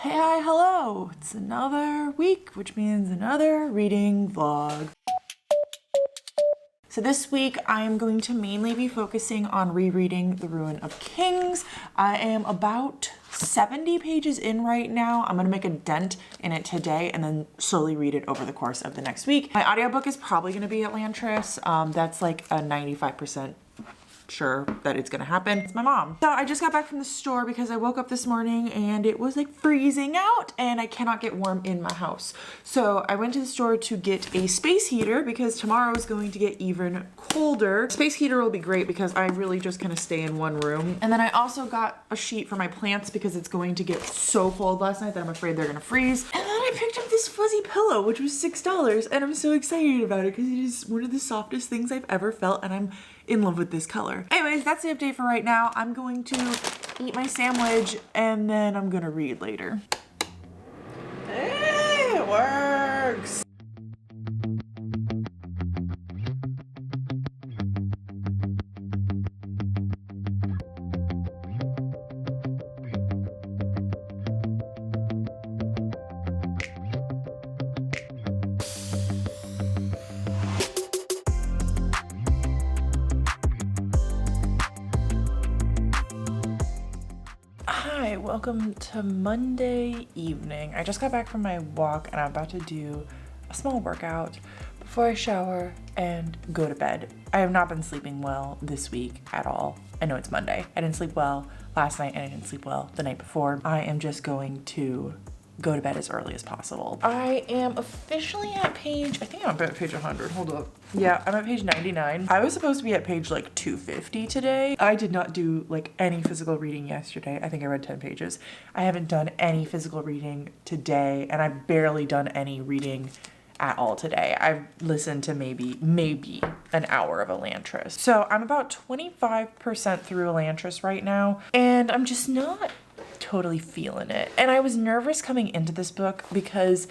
Hey, hi, hello! It's another week, which means another reading vlog. So this week I'm going to mainly be focusing on rereading The Ruin of Kings. I am about 70 pages in right now. I'm gonna make a dent in it today and then slowly read it over the course of the next week. My audiobook is probably gonna be Elantris. That's like a 95% sure that it's gonna happen. It's my mom. So I just got back from the store because I woke up this morning and it was like freezing out and I cannot get warm in my house. So I went to the store to get a space heater because tomorrow is going to get even colder. Space heater will be great because I really just kind of stay in one room. And then I also got a sheet for my plants because it's going to get so cold last night that I'm afraid they're gonna freeze. And then I picked up this fuzzy pillow, which was $6, and I'm so excited about it because it is one of the softest things I've ever felt, and I'm in love with this color. Anyways, that's the update for right now. I'm going to eat my sandwich and then I'm gonna read later. Hey, it works. Hi, welcome to Monday evening. I just got back from my walk and I'm about to do a small workout before I shower and go to bed. I have not been sleeping well this week at all. I know it's Monday. I didn't sleep well last night and I didn't sleep well the night before. I am just going to go to bed as early as possible. I am officially at page, I think I'm at page 100, hold up. Yeah, I'm at page 99. I was supposed to be at page like 250 today. I did not do like any physical reading yesterday. I think I read 10 pages. I haven't done any physical reading today and I've barely done any reading at all today. I've listened to maybe an hour of Elantris. So I'm about 25% through Elantris right now and I'm just not totally feeling it. And I was nervous coming into this book because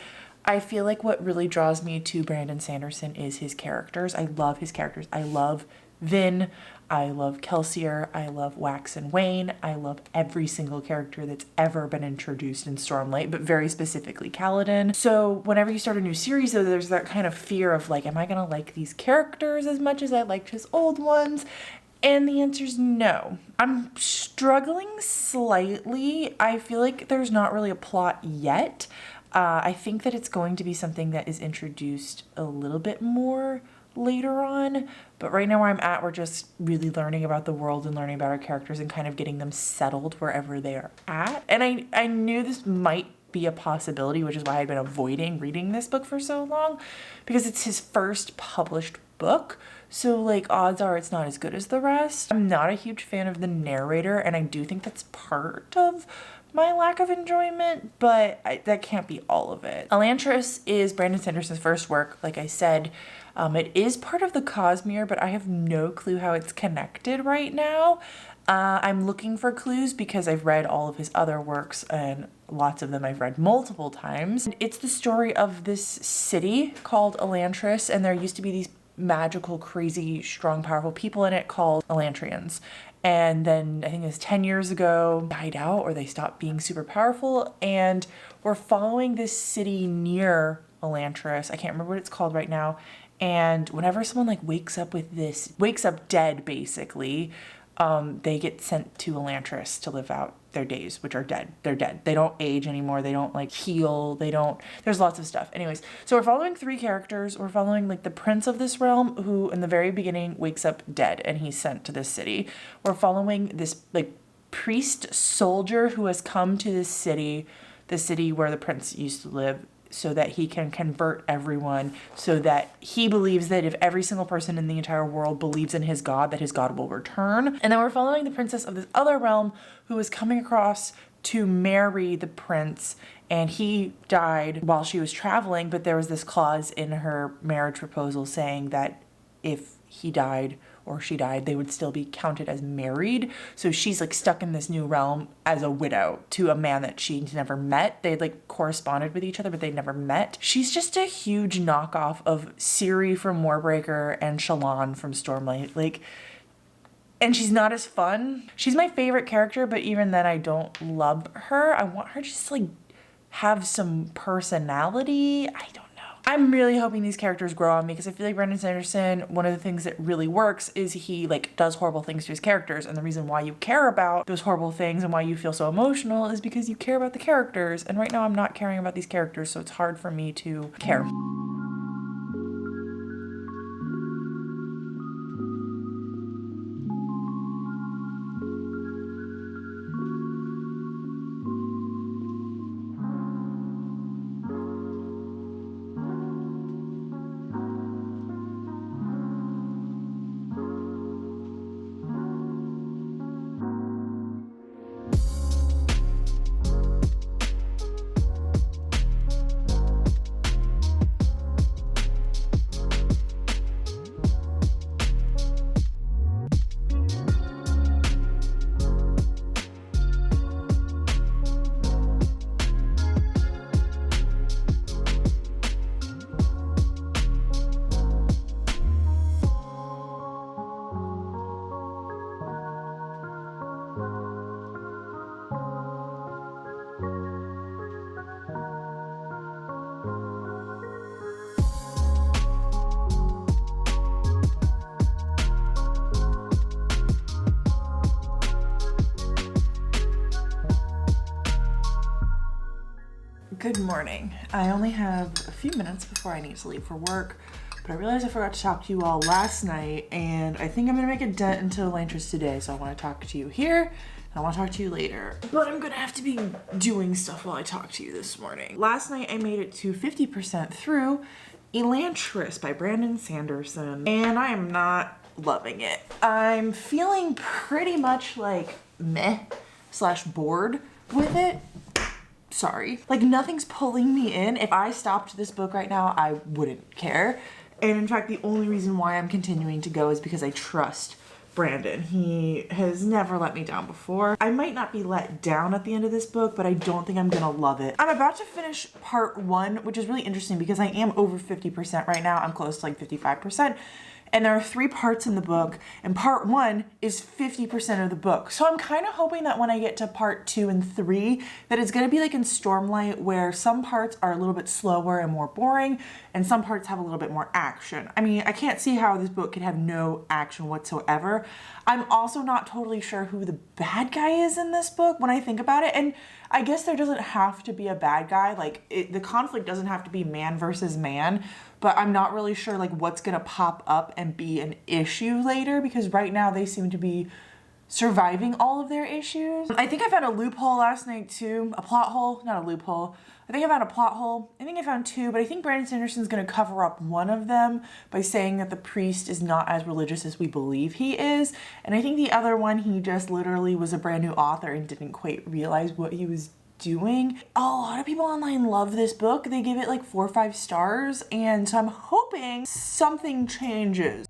I feel like what really draws me to Brandon Sanderson is his characters. I love his characters. I love Vin. I love Kelsier. I love Wax and Wayne. I love every single character that's ever been introduced in Stormlight, but very specifically Kaladin. So whenever you start a new series, though, there's that kind of fear of like, am I gonna like these characters as much as I liked his old ones? And the answer is no. I'm struggling slightly. I feel like there's not really a plot yet. I think that it's going to be something that is introduced a little bit more later on. But right now where I'm at, we're just really learning about the world and learning about our characters and kind of getting them settled wherever they are at. And I knew this might be a possibility, which is why I'd been avoiding reading this book for so long, because it's his first published book. So like odds are it's not as good as the rest. I'm not a huge fan of the narrator and I do think that's part of my lack of enjoyment, but that can't be all of it. Elantris is Brandon Sanderson's first work, like I said. It is part of the Cosmere, but I have no clue how it's connected right now. I'm looking for clues because I've read all of his other works and lots of them I've read multiple times. It's the story of this city called Elantris, and there used to be these magical, crazy, strong, powerful people in it called Elantrians. And then I think it was 10 years ago, died out or they stopped being super powerful. And we're following this city near Elantris. I can't remember what it's called right now. And whenever someone like wakes up dead basically, they get sent to Elantris to live out their days, which are dead. They're dead. They don't age anymore. They don't like heal. There's lots of stuff. Anyways, so we're following three characters. We're following like the prince of this realm who in the very beginning wakes up dead and he's sent to this city. We're following this like priest soldier who has come to this city, the city where the prince used to live, so that he can convert everyone, so that he believes that if every single person in the entire world believes in his god, that his god will return. And then we're following the princess of this other realm who is coming across to marry the prince, and he died while she was traveling, but there was this clause in her marriage proposal saying that if he died or she died, they would still be counted as married. So she's like stuck in this new realm as a widow to a man that she's never met. They'd like corresponded with each other, but they'd never met. She's just a huge knockoff of Ciri from Warbreaker and Shallan from Stormlight. Like, and she's not as fun. She's my favorite character, but even then I don't love her. I want her just to like have some personality. I don't know. I'm really hoping these characters grow on me because I feel like Brandon Sanderson, one of the things that really works is he like does horrible things to his characters. And the reason why you care about those horrible things and why you feel so emotional is because you care about the characters. And right now I'm not caring about these characters, so it's hard for me to care. Good morning. I only have a few minutes before I need to leave for work, but I realized I forgot to talk to you all last night, and I think I'm gonna make a dent into Elantris today, so I wanna talk to you here, and I wanna talk to you later. But I'm gonna have to be doing stuff while I talk to you this morning. Last night I made it to 50% through Elantris by Brandon Sanderson, and I am not loving it. I'm feeling pretty much like meh/bored with it. Sorry. Like nothing's pulling me in. If I stopped this book right now, I wouldn't care. And in fact, the only reason why I'm continuing to go is because I trust Brandon. He has never let me down before. I might not be let down at the end of this book, but I don't think I'm gonna love it. I'm about to finish part 1, which is really interesting because I am over 50% right now. I'm close to like 55%. And there are 3 parts in the book, and part 1 is 50% of the book. So I'm kind of hoping that when I get to part 2 and 3, that it's gonna be like in Stormlight, where some parts are a little bit slower and more boring, and some parts have a little bit more action. I mean, I can't see how this book could have no action whatsoever. I'm also not totally sure who the bad guy is in this book when I think about it. And I guess there doesn't have to be a bad guy. Like the conflict doesn't have to be man versus man, but I'm not really sure like what's gonna pop up and be an issue later, because right now they seem to be surviving all of their issues. I think I found a loophole last night too. A plot hole, not a loophole. I think I found a plot hole. I think I found 2, but I think Brandon Sanderson's gonna cover up one of them by saying that the priest is not as religious as we believe he is. And I think the other one, he just literally was a brand new author and didn't quite realize what he was doing. A lot of people online love this book. They give it like 4 or 5 stars. And so I'm hoping something changes.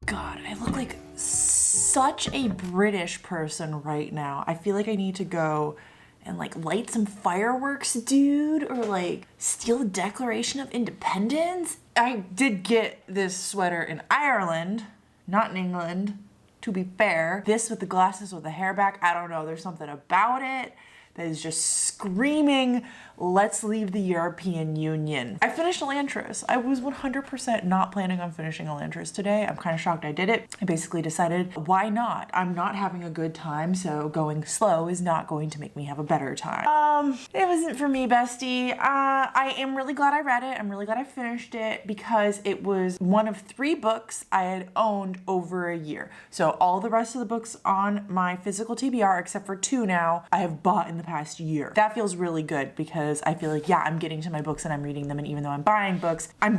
God, I look like such a British person right now. I feel like I need to go and like light some fireworks, dude, or like steal the Declaration of Independence. I did get this sweater in Ireland, not in England, to be fair. This with the glasses with the hair back, I don't know, there's something about it that is just screaming, let's leave the European Union. I finished Elantris. I was 100% not planning on finishing Elantris today. I'm kind of shocked I did it. I basically decided, why not? I'm not having a good time, so going slow is not going to make me have a better time. It wasn't for me, bestie. I am really glad I read it. I'm really glad I finished it because it was one of 3 books I had owned over a year. So all the rest of the books on my physical TBR, except for 2 now, I have bought in the past year. That feels really good because I feel like, yeah, I'm getting to my books and I'm reading them, and even though I'm buying books I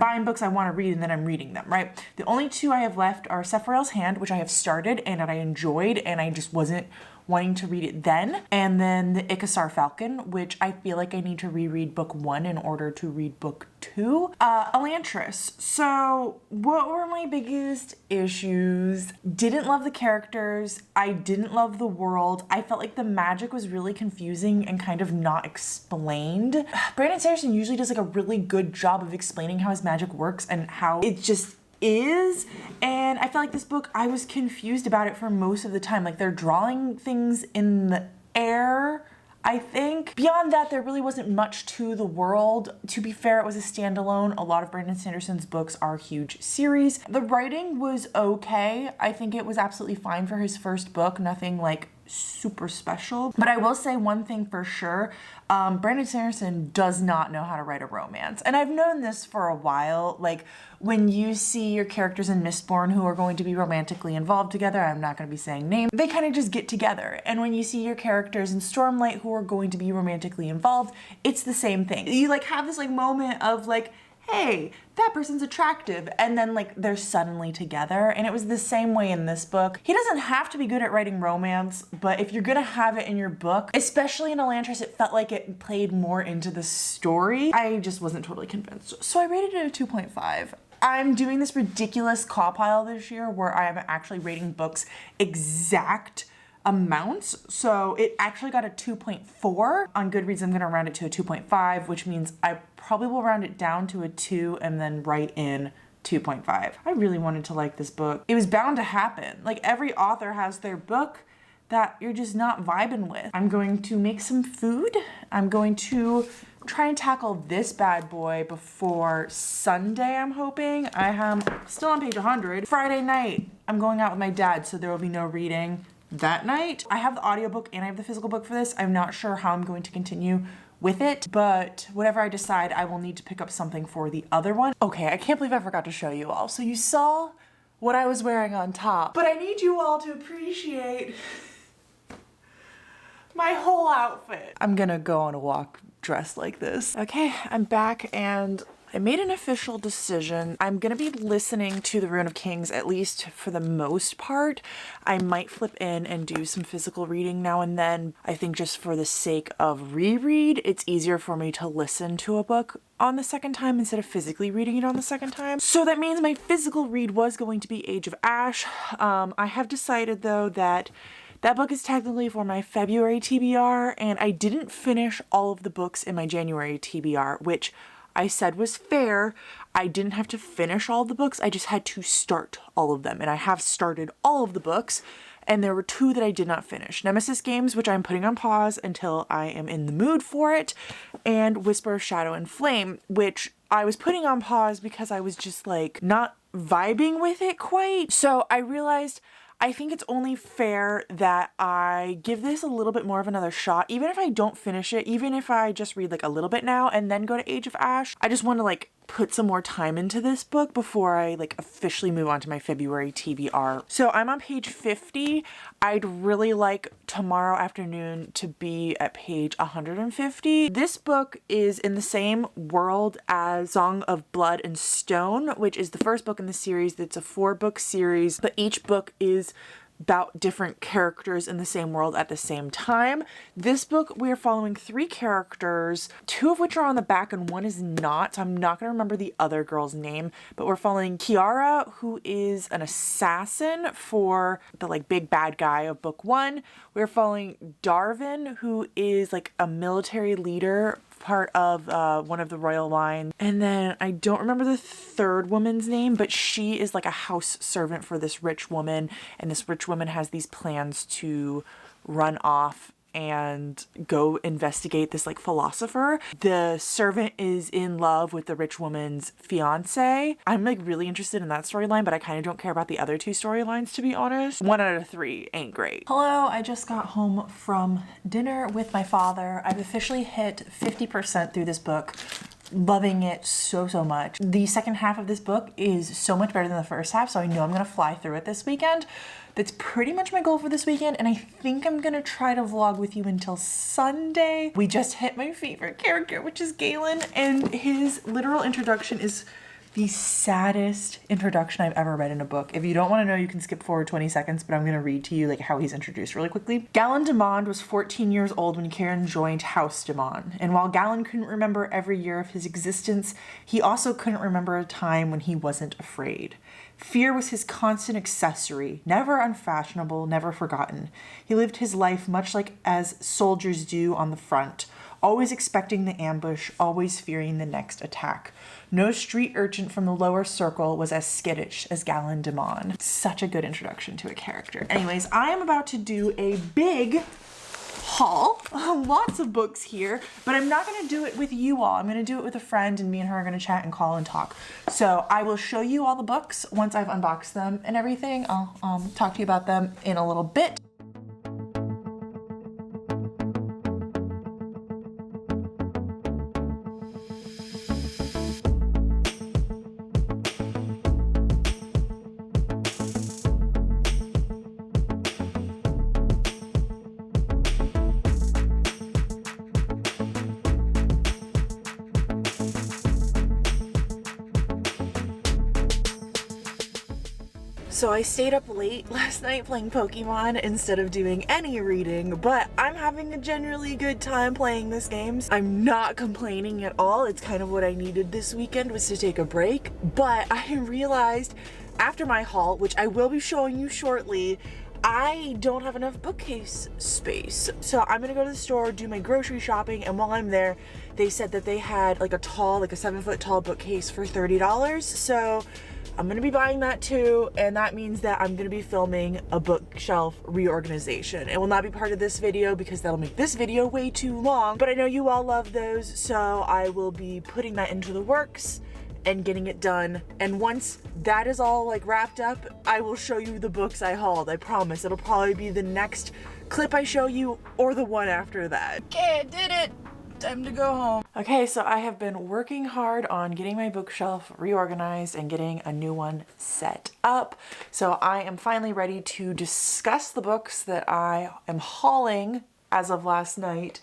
want to read and then I'm reading them, right? The only 2 I have left are Sephiroth's Hand, which I have started and that I enjoyed and I just wasn't wanting to read it then. And then the Icosar Falcon, which I feel like I need to reread book 1 in order to read book 2. Elantris. So what were my biggest issues? Didn't love the characters. I didn't love the world. I felt like the magic was really confusing and kind of not explained. Brandon Sanderson usually does like a really good job of explaining how his magic works and how it just is, and I feel like this book, I was confused about it for most of the time. Like, they're drawing things in the air, I think. Beyond that, there really wasn't much to the world. To be fair, it was a standalone. A lot of Brandon Sanderson's books are huge series. The writing was okay. I think it was absolutely fine for his first book. Nothing like super special. But I will say one thing for sure. Brandon Sanderson does not know how to write a romance. And I've known this for a while. Like, when you see your characters in Mistborn who are going to be romantically involved together, I'm not going to be saying names, they kind of just get together. And when you see your characters in Stormlight who are going to be romantically involved, it's the same thing. You like have this like moment of like, hey, that person's attractive, and then like they're suddenly together. And it was the same way in this book. He doesn't have to be good at writing romance, but if you're gonna have it in your book, especially in Elantris, it felt like it played more into the story. I just wasn't totally convinced. So I rated it a 2.5. I'm doing this ridiculous caw pile this year where I am actually rating books exact amounts. So it actually got a 2.4. On Goodreads, I'm gonna round it to a 2.5, which means I probably will round it down to a 2 and then write in 2.5. I really wanted to like this book. It was bound to happen. Like, every author has their book that you're just not vibing with. I'm going to make some food. I'm going to try and tackle this bad boy before Sunday, I'm hoping. I am still on page 100. Friday night, I'm going out with my dad, so there will be no reading that night. I have the audiobook and I have the physical book for this. I'm not sure how I'm going to continue with it, but whatever I decide, I will need to pick up something for the other one. Okay, I can't believe I forgot to show you all. So you saw what I was wearing on top, but I need you all to appreciate my whole outfit. I'm gonna go on a walk dressed like this. Okay, I'm back and I made an official decision. I'm gonna be listening to The Rune of Kings, at least for the most part. I might flip in and do some physical reading now and then. I think just for the sake of reread, it's easier for me to listen to a book on the second time instead of physically reading it on the second time. So that means my physical read was going to be Age of Ash. I have decided though that that book is technically for my February TBR, and I didn't finish all of the books in my January TBR, which I said was fair. I didn't have to finish all the books, I just had to start all of them, and I have started all of the books, and there were 2 that I did not finish. Nemesis Games, which I'm putting on pause until I am in the mood for it, and Whisper of Shadow and Flame, which I was putting on pause because I was just like not vibing with it quite. So I realized I think it's only fair that I give this a little bit more of another shot, even if I don't finish it, even if I just read like a little bit now and then go to Age of Ash. I just want to like put some more time into this book before I like officially move on to my February TBR. So I'm on page 50. I'd really like tomorrow afternoon to be at page 150. This book is in the same world as Song of Blood and Stone, which is the first book in the series. It's a 4-book series, but each book is about different characters in the same world at the same time. This book, we are following 3 characters, 2 of which are on the back and 1 is not, so I'm not gonna remember the other girl's name, but we're following Kiara, who is an assassin for the like big bad guy of book 1. We're following Darvin, who is like a military leader, part of one of the royal lines. And then I don't remember the third woman's name, but she is like a house servant for this rich woman, and this rich woman has these plans to run off and go investigate this like philosopher. The servant is in love with the rich woman's fiance. I'm like really interested in that storyline, but I kind of don't care about the other 2 storylines, to be honest. 1 out of 3 ain't great. Hello, I just got home from dinner with my father. I've officially hit 50% through this book. Loving it so much. The second half of this book is so much better than the first half, so I know I'm gonna fly through it this weekend. That's pretty much my goal for this weekend, and I think I'm gonna try to vlog with you until Sunday. We just hit my favorite character, which is Galen, and his literal introduction is the saddest introduction I've ever read in a book. If you don't want to know, you can skip forward 20 seconds, but I'm going to read to you like how he's introduced really quickly. Galen de Manda was 14 years old when Karen joined House de Manda, and while Galen couldn't remember every year of his existence, he also couldn't remember a time when he wasn't afraid. Fear was his constant accessory, never unfashionable, never forgotten. He lived his life much like as soldiers do on the front, always expecting the ambush, always fearing the next attack. No street urchin from the lower circle was as skittish as Galen de Manda. Such a good introduction to a character. Anyways, I am about to do a big haul, lots of books here, but I'm not going to do it with you all. I'm going to do it with a friend, and me and her are going to chat and call and talk. So I will show you all the books once I've unboxed them and everything. I'll talk to you about them in a little bit. So I stayed up late last night playing Pokemon instead of doing any reading, but I'm having a generally good time playing this game. I'm not complaining at all. It's kind of what I needed this weekend, was to take a break. But I realized after my haul, which I will be showing you shortly, I don't have enough bookcase space. So I'm gonna go to the store, do my grocery shopping, and while I'm there, they said that they had like a 7-foot tall bookcase for $30. So I'm gonna be buying that too, and that means that I'm gonna be filming a bookshelf reorganization. It will not be part of this video because that'll make this video way too long, but I know you all love those, so I will be putting that into the works and getting it done. And once that is all like wrapped up, I will show you the books I hauled. I promise. It'll probably be the next clip I show you or the one after that. Okay, I did it. Time to go home. Okay, so I have been working hard on getting my bookshelf reorganized and getting a new one set up. So I am finally ready to discuss the books that I am hauling as of last night.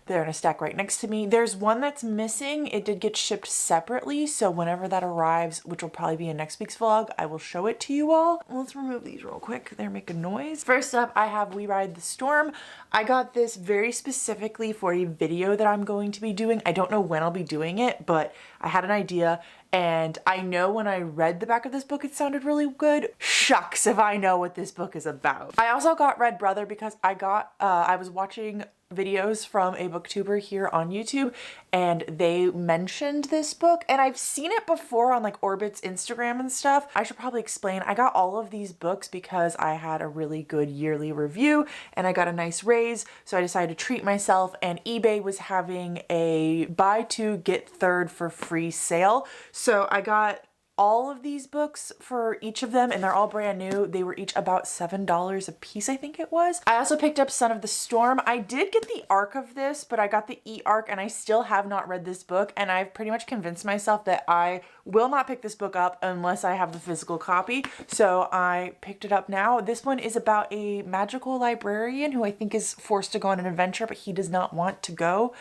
They're in a stack right next to me. There's one that's missing. It did get shipped separately, so whenever that arrives, which will probably be in next week's vlog, I will show it to you all. Let's remove these real quick. They're making noise. First up, I have We Ride the Storm. I got this very specifically for a video that I'm going to be doing. I don't know when I'll be doing it, but I had an idea, and I know when I read the back of this book, it sounded really good. Shucks if I know what this book is about. I also got Red Brother because I was watching videos from a booktuber here on YouTube, and they mentioned this book, and I've seen it before on like Orbit's Instagram and stuff. I should probably explain. I got all of these books because I had a really good yearly review and I got a nice raise, so I decided to treat myself, and eBay was having a buy two get third for free sale. So I got all of these books for each of them, and they're all brand new. They were each about $7 a piece, I think it was. I also picked up Son of the Storm. I did get the arc of this, but I got the e-arc, and I still have not read this book, and I've pretty much convinced myself that I will not pick this book up unless I have the physical copy. So I picked it up now. This one is about a magical librarian who I think is forced to go on an adventure, but he does not want to go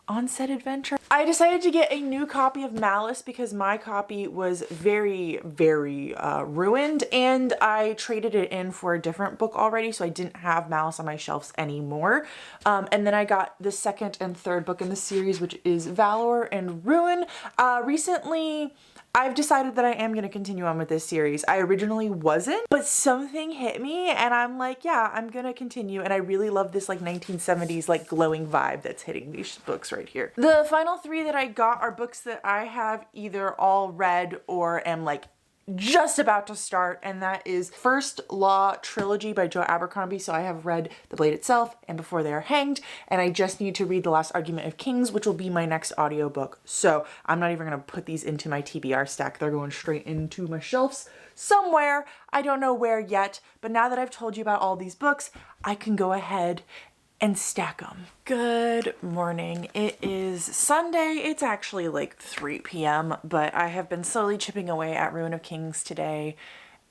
on said adventure. I decided to get a new copy of Malice because my copy was very ruined, and I traded it in for a different book already, so I didn't have Malice on my shelves anymore. And then I got the second and third book in the series, which is Valor and Ruin. Recently, I've decided that I am going to continue on with this series. I originally wasn't, but something hit me and I'm like, yeah, I'm going to continue. And I really love this like 1970s like glowing vibe that's hitting these books right here. The final three that I got are books that I have either all read or am like just about to start, and that is First Law Trilogy by Joe Abercrombie. So I have read The Blade Itself and Before They Are Hanged, and I just need to read The Last Argument of Kings, which will be my next audiobook. So I'm not even going to put these into my TBR stack. They're going straight into my shelves somewhere. I don't know where yet, but now that I've told you about all these books, I can go ahead and stack them. Good morning. It is Sunday. It's actually like 3 p.m., but I have been slowly chipping away at Ruin of Kings today,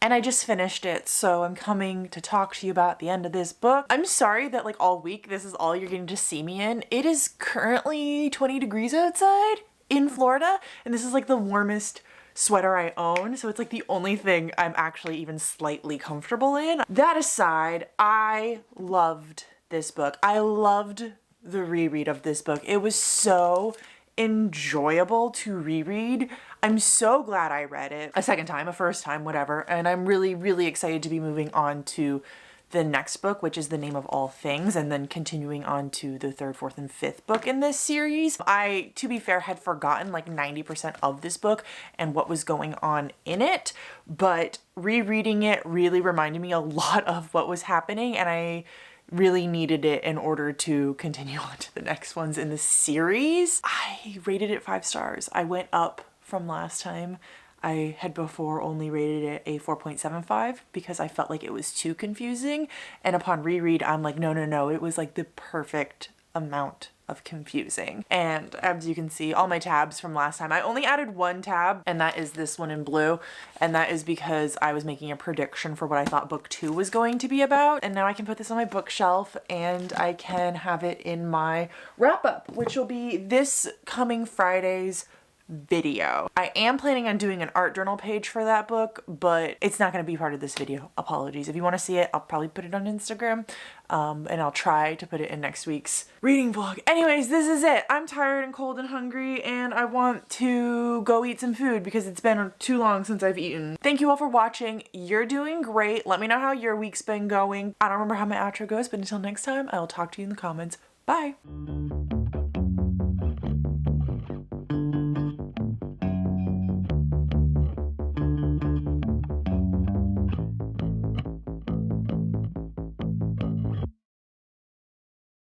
and I just finished it, so I'm coming to talk to you about the end of this book. I'm sorry that like all week this is all you're getting to see me in. It is currently 20 degrees outside in Florida, and this is like the warmest sweater I own, so it's like the only thing I'm actually even slightly comfortable in. That aside, I loved this book. I loved the reread of this book. It was so enjoyable to reread. I'm so glad I read it a second time, a first time, whatever, and I'm really, really excited to be moving on to the next book, which is The Name of All Things, and then continuing on to the third, fourth, and fifth book in this series. I, to be fair, had forgotten like 90% of this book and what was going on in it, but rereading it really reminded me a lot of what was happening, and I really needed it in order to continue on to the next ones in the series. I rated it 5 stars. I went up from last time. I had before only rated it a 4.75 because I felt like it was too confusing. And upon reread, I'm like, no, it was like the perfect amount of confusing. And as you can see, all my tabs from last time, I only added 1 tab, and that is this one in blue. And that is because I was making a prediction for what I thought book 2 was going to be about. And now I can put this on my bookshelf and I can have it in my wrap up, which will be this coming Friday's video. I am planning on doing an art journal page for that book, but it's not going to be part of this video. Apologies. If you want to see it, I'll probably put it on Instagram, and I'll try to put it in next week's reading vlog. Anyways, this is it. I'm tired and cold and hungry, and I want to go eat some food because it's been too long since I've eaten. Thank you all for watching. You're doing great. Let me know how your week's been going. I don't remember how my outro goes, but until next time, I will talk to you in the comments. Bye.